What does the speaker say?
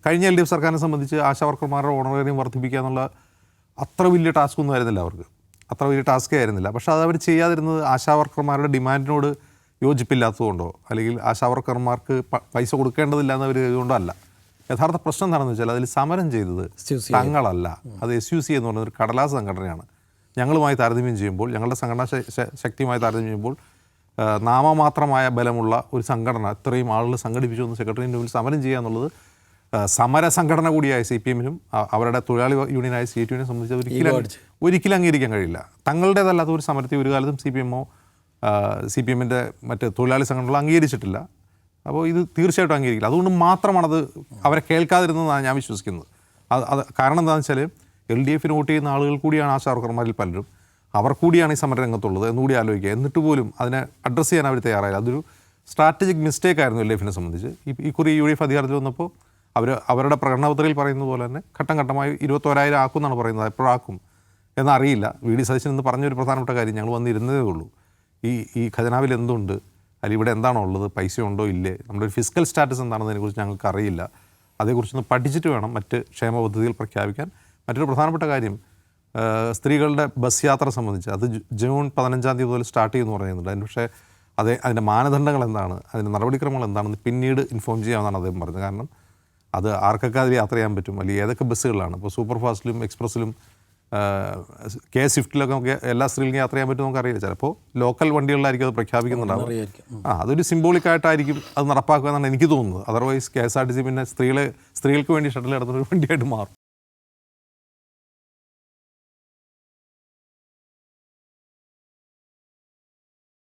കഴിഞ്ഞ LDF സർക്കാരിനെ സംബന്ധിച്ച് ആശാവർക്കർമാരുടെ ഓണറേറിയം വർദ്ധിപ്പിക്കുക എന്നുള്ള അത്ര വലിയ ടാസ്ക് ഒന്നും ആയിരുന്നില്ല അവർക്ക്. അത്ര വലിയ ടാസ്കേ ആയിരുന്നില്ല. പക്ഷേ അത് അവർ ചെയ്യാതിരുന്നത് ആശാവർക്കർമാരുടെ ഡിമാൻഡിനോട് യോജിപ്പില്ലാത്തതുകൊണ്ടോ അല്ലെങ്കിൽ ആശാവർക്കർമാർക്ക് പൈസ കൊടുക്കേണ്ടതില്ല എന്നവർ ഇതുകൊണ്ടോ അല്ല. യഥാർത്ഥ പ്രശ്നം എന്താണെന്ന് വെച്ചാൽ അതിൽ സമരം ചെയ്തത് തങ്ങളല്ല. അത് SUC എന്ന് പറയുന്ന ഒരു കടലാസ് സംഘടനയാണ്. ഞങ്ങളുമായി താരതമ്യം ചെയ്യുമ്പോൾ, ഞങ്ങളുടെ സംഘടനാ ശക്തിയുമായി താരതമ്യം ചെയ്യുമ്പോൾ നാമമാത്രമായ ബലമുള്ള ഒരു സംഘടന ഇത്രയും ആളുകൾ സംഘടിപ്പിച്ചു എന്ന് സെക്രട്ടറിയുടെ മുമ്പിൽ സമരം ചെയ്യുക എന്നുള്ളത് സമര സംഘടന കൂടിയായ CPM-നും അവരുടെ തൊഴിലാളി യൂണിയനായ CTU-നെ സംബന്ധിച്ച് ഒരിക്കലും അംഗീകരിക്കാൻ കഴിയില്ല. തങ്ങളുടേതല്ലാത്ത ഒരു സമരത്തെ ഒരു കാലത്തും CPM-ന്റെ മറ്റ് തൊഴിലാളി സംഘടനകൾ അംഗീകരിച്ചിട്ടില്ല. അപ്പോൾ ഇത് തീർച്ചയായിട്ടും അംഗീകരിക്കില്ല. അതുകൊണ്ട് മാത്രമാണത് അവരെ കേൾക്കാതിരുന്നതെന്നാണ് ഞാൻ വിശ്വസിക്കുന്നത്. അത് കാരണം എന്താണെന്ന് വെച്ചാൽ LDF-ന് വോട്ട് ചെയ്യുന്ന ആളുകൾ കൂടിയാണ് ആശാവർക്കർമാരിൽ പലരും. അവർ കൂടിയാണ് ഈ സമരരംഗത്തുള്ളത് എന്നുകൂടി ആലോചിക്കുക. എന്നിട്ട് പോലും അതിനെ അഡ്രസ്സ് ചെയ്യാൻ അവർ തയ്യാറായില്ല. അതൊരു സ്ട്രാറ്റജിക് മിസ്റ്റേക്ക് ആയിരുന്നു LDF-നെ സംബന്ധിച്ച്. ഈ കുറി UDF അധികാരത്തിൽ വന്നപ്പോൾ അവരുടെ പ്രകടനപത്രികയിൽ പറയുന്നത് പോലെ തന്നെ ഘട്ടം ഘട്ടമായി 21,000 ആക്കും എന്നാണ് പറയുന്നത്. എപ്പോഴാക്കും എന്നറിയില്ല. VD സതീശൻ എന്ന് പറഞ്ഞൊരു പ്രധാനപ്പെട്ട കാര്യം, ഞങ്ങൾ വന്നിരുന്നതേ ഉള്ളൂ, ഈ ഖജനാവിൽ എന്തുണ്ട്, അല്ലെങ്കിൽ ഇവിടെ എന്താണോ ഉള്ളത്, പൈസ ഉണ്ടോ ഇല്ലേ, നമ്മുടെ ഒരു ഫിസിക്കൽ സ്റ്റാറ്റസ് എന്താണെന്നതിനെക്കുറിച്ച് ഞങ്ങൾക്ക് അറിയില്ല. അതേക്കുറിച്ചൊന്ന് പഠിച്ചിട്ട് വേണം മറ്റ് ക്ഷേമ പദ്ധതികൾ പ്രഖ്യാപിക്കാൻ. മറ്റൊരു പ്രധാനപ്പെട്ട കാര്യം, സ്ത്രീകളുടെ ബസ് യാത്ര സംബന്ധിച്ച് അത് ജൂൺ 15-ാം തീയതി മുതൽ സ്റ്റാർട്ട് ചെയ്യുമെന്ന് പറയുന്നുണ്ട്. അതിന് പക്ഷേ അതിൻ്റെ മാനദണ്ഡങ്ങൾ എന്താണ്, അതിൻ്റെ നടപടിക്രമങ്ങൾ എന്താണെന്ന് പിന്നീട് ഇൻഫോം ചെയ്യാമെന്നാണ് അദ്ദേഹം പറഞ്ഞത്. കാരണം അത് ആർക്കൊക്കെ അതിൽ യാത്ര ചെയ്യാൻ പറ്റും, അല്ലെങ്കിൽ ഏതൊക്കെ ബസ്സുകളാണ്. ഇപ്പോൾ സൂപ്പർ ഫാസ്റ്റിലും എക്സ്പ്രസ്സിലും KS സ്വിഫ്റ്റിലൊക്കെ എല്ലാ സ്ത്രീകൾക്കും യാത്ര ചെയ്യാൻ പറ്റും നമുക്കറിയില്ല. ചിലപ്പോൾ ലോക്കൽ വണ്ടികളിലായിരിക്കും അത് പ്രഖ്യാപിക്കുന്നുണ്ടാവും. അതൊരു സിംബോളിക്കായിട്ടായിരിക്കും അത് നടപ്പാക്കുക എന്നാണ് എനിക്ക് തോന്നുന്നത്. അതർവൈസ് KSRTC പിന്നെ സ്ത്രീകൾക്ക് വേണ്ടി ഷട്ടിൽ നടത്തുന്ന ഒരു വണ്ടിയായിട്ട് മാറും.